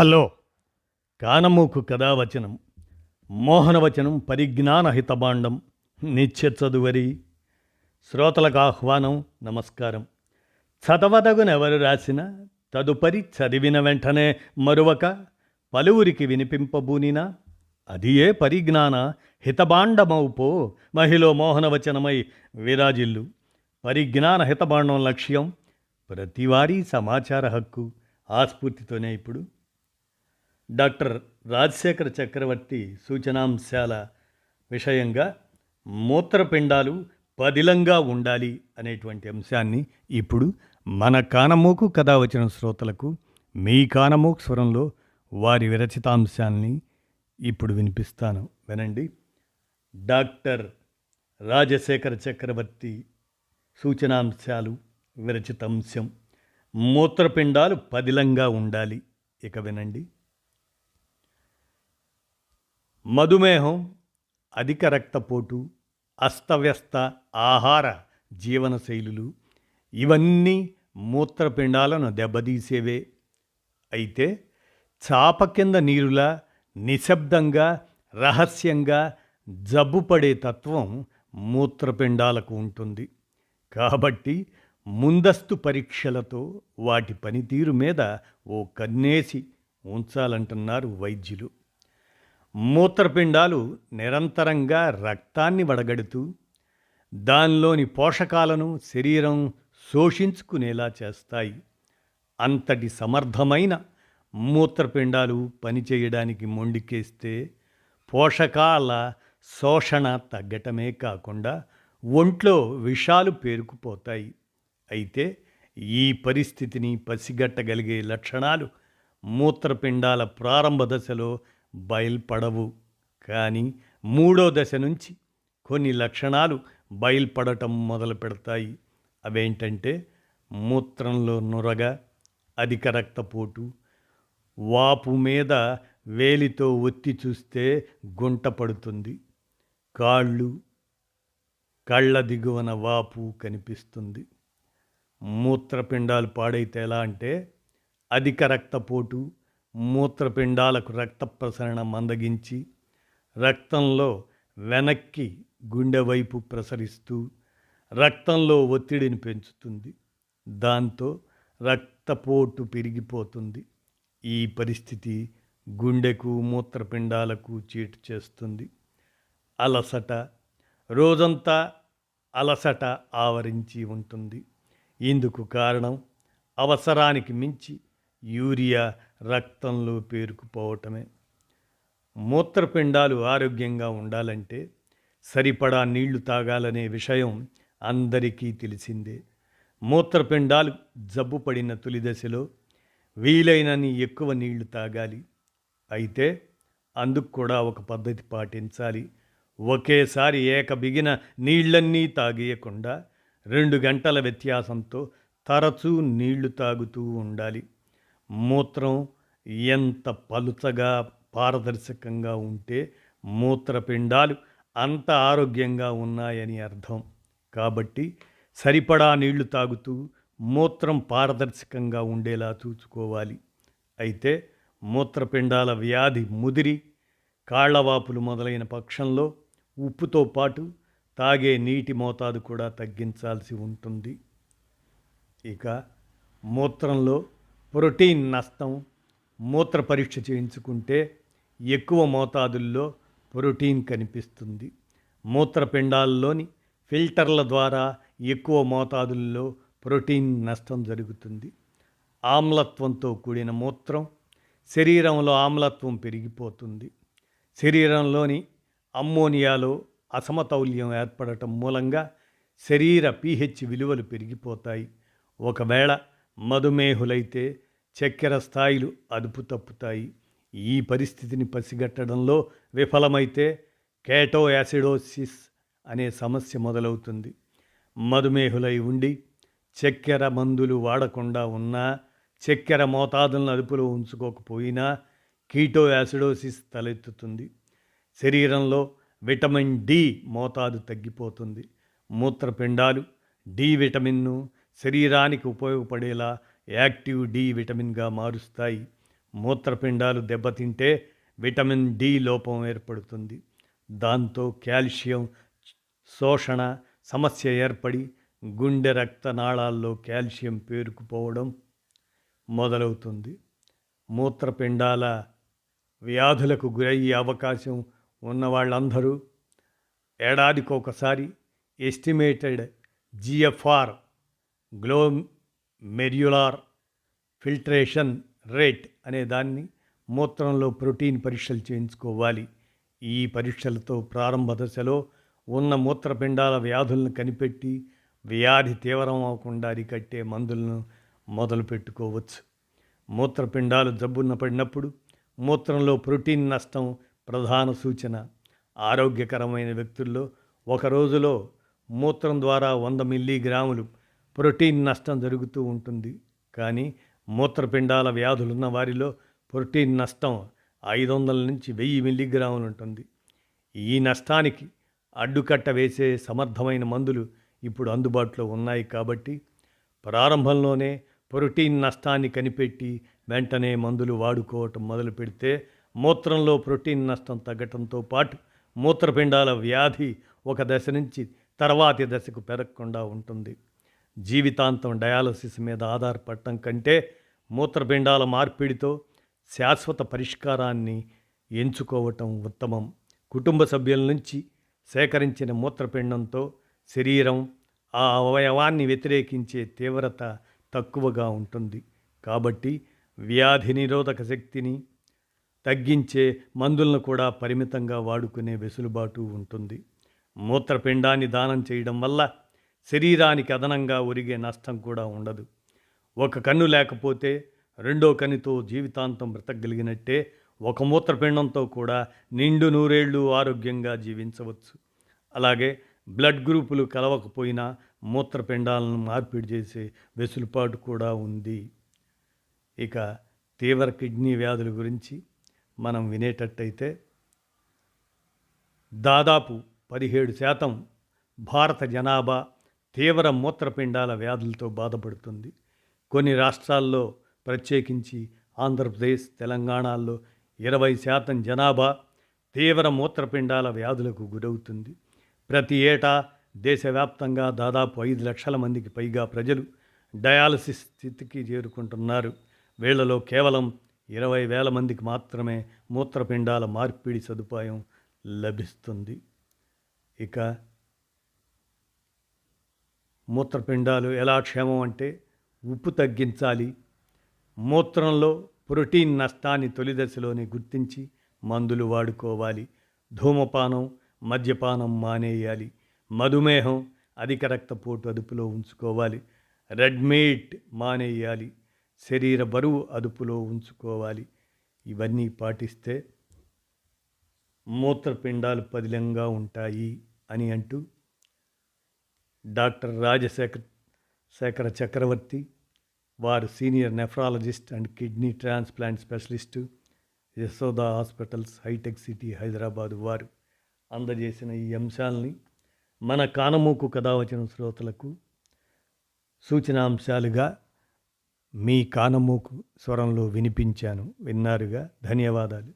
Hello కానమూకు కథావచనం మోహనవచనం పరిజ్ఞాన హితబాండం నిత్య చదువరి శ్రోతలకు ఆహ్వానం నమస్కారం. చదవదగునెవరు రాసిన తదుపరి చదివిన వెంటనే మరువక పలువురికి వినిపింపబూనినా అది ఏ పరిజ్ఞాన హితబాండమౌపో మహిళ మోహనవచనమై విరాజిల్లు. పరిజ్ఞాన హితబాండం లక్ష్యం ప్రతివారీ సమాచార హక్కు. ఆ స్ఫూర్తితోనే ఇప్పుడు డాక్టర్ రాజశేఖర చక్రవర్తి సూచనాంశాల విషయంగా మూత్రపిండాలు పదిలంగా ఉండాలి అనేటువంటి అంశాన్ని ఇప్పుడు మన కానమోకు కథ వచ్చిన శ్రోతలకు మీ కానమోకు స్వరంలో వారి విరచితాంశాన్ని ఇప్పుడు వినిపిస్తాను, వినండి. డాక్టర్ రాజశేఖర చక్రవర్తి సూచనాంశాలు విరచితాంశం మూత్రపిండాలు పదిలంగా ఉండాలి. ఇక వినండి. మధుమేహం, అధిక రక్తపోటు, అస్తవ్యస్త ఆహార జీవనశైలులు ఇవన్నీ మూత్రపిండాలను దెబ్బతీసేవే. అయితే చాప కింద నీరులా నిశ్శబ్దంగా రహస్యంగా జబ్బుపడే తత్వం మూత్రపిండాలకు ఉంటుంది. కాబట్టి ముందస్తు పరీక్షలతో వాటి పనితీరు మీద ఓ కన్నేసి ఉంచాలంటున్నారు వైద్యులు. మూత్రపిండాలు నిరంతరంగా రక్తాన్ని వడగడుతూ దానిలోని పోషకాలను శరీరం శోషించుకునేలా చేస్తాయి. అంతటి సమర్థమైన మూత్రపిండాలు పనిచేయడానికి మొండికేస్తే పోషకాల శోషణ తగ్గటమే కాకుండా ఒంట్లో విషాలు పేరుకుపోతాయి. అయితే ఈ పరిస్థితిని పసిగట్టగలిగే లక్షణాలు మూత్రపిండాల ప్రారంభ దశలో బయల్పడవు. కానీ మూడో దశ నుంచి కొన్ని లక్షణాలు బయల్పడటం మొదలు పెడతాయి. అవేంటంటే మూత్రంలో నురగ, అధిక రక్తపోటు, వాపు మీద వేలితో ఒత్తి చూస్తే గుంట పడుతుంది, కళ్ళ దిగువన వాపు కనిపిస్తుంది. మూత్రపిండాలు పాడైతే ఎలా అంటే అధిక రక్తపోటు మూత్రపిండాలకు రక్త ప్రసరణ మందగించి రక్తంలో వెనక్కి గుండె వైపు ప్రసరిస్తూ రక్తంలో ఒత్తిడిని పెంచుతుంది. దాంతో రక్తపోటు పెరిగిపోతుంది. ఈ పరిస్థితి గుండెకు మూత్రపిండాలకు చీటు చేస్తుంది. అలసట, రోజంతా అలసట ఆవరించి ఉంటుంది. ఇందుకు కారణం అవసరానికి మించి యూరియా రక్తంలో పేరుకుపోవటమే. మూత్రపిండాలు ఆరోగ్యంగా ఉండాలంటే సరిపడా నీళ్లు తాగాలనే విషయం అందరికీ తెలిసిందే. మూత్రపిండాలు జబ్బుపడిన తొలి దశలో వీలైనన్ని ఎక్కువ నీళ్లు తాగాలి. అయితే అందుకు కూడా ఒక పద్ధతి పాటించాలి. ఒకేసారి ఏకబిగిన నీళ్లన్నీ తాగేయకుండా 2 గంటల వ్యత్యాసంతో తరచూ నీళ్లు తాగుతూ ఉండాలి. మూత్రం ఎంత పలుచగా పారదర్శకంగా ఉంటే మూత్రపిండాలు అంత ఆరోగ్యంగా ఉన్నాయని అర్థం. కాబట్టి సరిపడా నీళ్లు తాగుతూ మూత్రం పారదర్శకంగా ఉండేలా చూసుకోవాలి. అయితే మూత్రపిండాల వ్యాధి ముదిరి కాళ్లవాపులు మొదలైన పక్షంలో ఉప్పుతో పాటు తాగే నీటి మోతాదు కూడా తగ్గించాల్సి ఉంటుంది. ఇక మూత్రంలో ప్రోటీన్ నష్టం. మూత్ర పరీక్ష చేయించుకుంటే ఎక్కువ మోతాదుల్లో ప్రోటీన్ కనిపిస్తుంది. మూత్రపిండాల్లోని ఫిల్టర్ల ద్వారా ఎక్కువ మోతాదుల్లో ప్రోటీన్ నష్టం జరుగుతుంది. ఆమ్లత్వంతో కూడిన మూత్రం శరీరంలో ఆమ్లత్వం పెరిగిపోతుంది. శరీరంలోని అమ్మోనియాలో అసమతౌల్యం ఏర్పడటం మూలంగా శరీర pH విలువలు పెరిగిపోతాయి. ఒకవేళ మధుమేహులైతే చక్కెర స్థాయిలు అదుపు తప్పుతాయి. ఈ పరిస్థితిని పసిగట్టడంలో విఫలమైతే కేటోయాసిడోసిస్ అనే సమస్య మొదలవుతుంది. మధుమేహులై ఉండి చక్కెర మందులు వాడకుండా ఉన్నా, చక్కెర మోతాదులను అదుపులో ఉంచుకోకపోయినా కీటోయాసిడోసిస్ తలెత్తుతుంది. శరీరంలో విటమిన్ డి మోతాదు తగ్గిపోతుంది. మూత్రపిండాలు డి విటమిన్ను శరీరానికి ఉపయోగపడేలా యాక్టివ్ డి విటమిన్గా మారుస్తాయి. మూత్రపిండాలు దెబ్బతింటే విటమిన్ డి లోపం ఏర్పడుతుంది. దాంతో కాల్షియం శోషణ సమస్య ఏర్పడి గుండె రక్తనాళాల్లో కాల్షియం పేరుకుపోవడం మొదలవుతుంది. మూత్రపిండాల వ్యాధులకు గురయ్యే అవకాశం ఉన్న వాళ్ళందరూ ఏడాదికొకసారి ఎస్టిమేటెడ్ జిఎఫ్ఆర్ గ్లోమెర్యులార్ ఫిల్ట్రేషన్ రేట్ అనే దాన్ని మూత్రంలో ప్రోటీన్ పరీక్షలు చేయించుకోవాలి. ఈ పరీక్షలతో ప్రారంభ దశలో ఉన్న మూత్రపిండాల వ్యాధులను కనిపెట్టి వ్యాధి తీవ్రం అవ్వకుండా అరికట్టే మందులను మొదలు పెట్టుకోవచ్చు. మూత్రపిండాలు జబ్బున పడినప్పుడు మూత్రంలో ప్రోటీన్ నష్టం ప్రధాన సూచన. ఆరోగ్యకరమైన వ్యక్తుల్లో ఒక రోజులో మూత్రం ద్వారా 100 మిల్లీగ్రాములు ప్రోటీన్ నష్టం జరుగుతూ ఉంటుంది. కానీ మూత్రపిండాల వ్యాధులున్న వారిలో ప్రోటీన్ నష్టం 500 నుంచి 1000 మిల్లీగ్రాములు ఉంటుంది. ఈ నష్టానికి అడ్డుకట్ట వేసే సమర్థమైన మందులు ఇప్పుడు అందుబాటులో ఉన్నాయి. కాబట్టి ప్రారంభంలోనే ప్రోటీన్ నష్టాన్ని కనిపెట్టి వెంటనే మందులు వాడుకోవటం మొదలు పెడితే మూత్రంలో ప్రోటీన్ నష్టం తగ్గటంతో పాటు మూత్రపిండాల వ్యాధి ఒక దశ నుంచి తర్వాతి దశకు పెరగకుండా ఉంటుంది. జీవితాంతం డయాలసిస్ మీద ఆధారపడటం కంటే మూత్రపిండాల మార్పిడితో శాశ్వత పరిష్కారాన్ని ఎంచుకోవటం ఉత్తమం. కుటుంబ సభ్యుల నుంచి సేకరించిన మూత్రపిండంతో శరీరం ఆ అవయవాన్ని వ్యతిరేకించే తీవ్రత తక్కువగా ఉంటుంది. కాబట్టి వ్యాధి నిరోధక శక్తిని తగ్గించే మందులను కూడా పరిమితంగా వాడుకునే వెసులుబాటు ఉంటుంది. మూత్రపిండాన్ని దానం చేయడం వల్ల శరీరానికి అదనంగా ఒరిగే నష్టం కూడా ఉండదు. ఒక కన్ను లేకపోతే రెండో కన్నుతో జీవితాంతం బ్రతకగలిగినట్టే ఒక మూత్రపిండంతో కూడా నిండు నూరేళ్లు ఆరోగ్యంగా జీవించవచ్చు. అలాగే బ్లడ్ గ్రూపులు కలవకపోయినా మూత్రపిండాలను మార్పిడి చేసే వెసులుబాటు కూడా ఉంది. ఇక తీవ్ర కిడ్నీ వ్యాధుల గురించి మనం వినేటట్టయితే దాదాపు 17% భారత జనాభా తీవ్ర మూత్రపిండాల వ్యాధులతో బాధపడుతుంది. కొన్ని రాష్ట్రాల్లో ప్రత్యేకించి ఆంధ్రప్రదేశ్, తెలంగాణలో 20% జనాభా తీవ్ర మూత్రపిండాల వ్యాధులకు గురవుతుంది. ప్రతి ఏటా దేశవ్యాప్తంగా దాదాపు 5 లక్షల మందికి పైగా ప్రజలు డయాలసిస్ స్థితికి చేరుకుంటున్నారు. వీళ్లలో కేవలం 20,000 మందికి మాత్రమే మూత్రపిండాల మార్పిడి సదుపాయం లభిస్తుంది. ఇక మూత్రపిండాలు ఎలా క్షేమం అంటే ఉప్పు తగ్గించాలి. మూత్రంలో ప్రోటీన్ నష్టాన్ని తొలి దశలోనే గుర్తించి మందులు వాడుకోవాలి. ధూమపానం, మద్యపానం మానేయాలి. మధుమేహం, అధిక రక్తపోటు అదుపులో ఉంచుకోవాలి. రెడ్ మీట్ మానేయాలి. శరీర బరువు అదుపులో ఉంచుకోవాలి. ఇవన్నీ పాటిస్తే మూత్రపిండాలు పదిలంగా ఉంటాయి అని అంటూ డాక్టర్ రాజశేఖర చక్రవర్తి, వారు senior nephrologist and kidney transplant specialist, Yashoda hospitals, Hitech City, Hyderabad వారు అందజేసిన ఈ అంశాలని మన కానమూకు కథావచన శ్రోతలకు సూచనాంశాలుగా మీ కానమూకు స్వరంలో వినిపించాను. విన్నారుగా. ధన్యవాదాలు.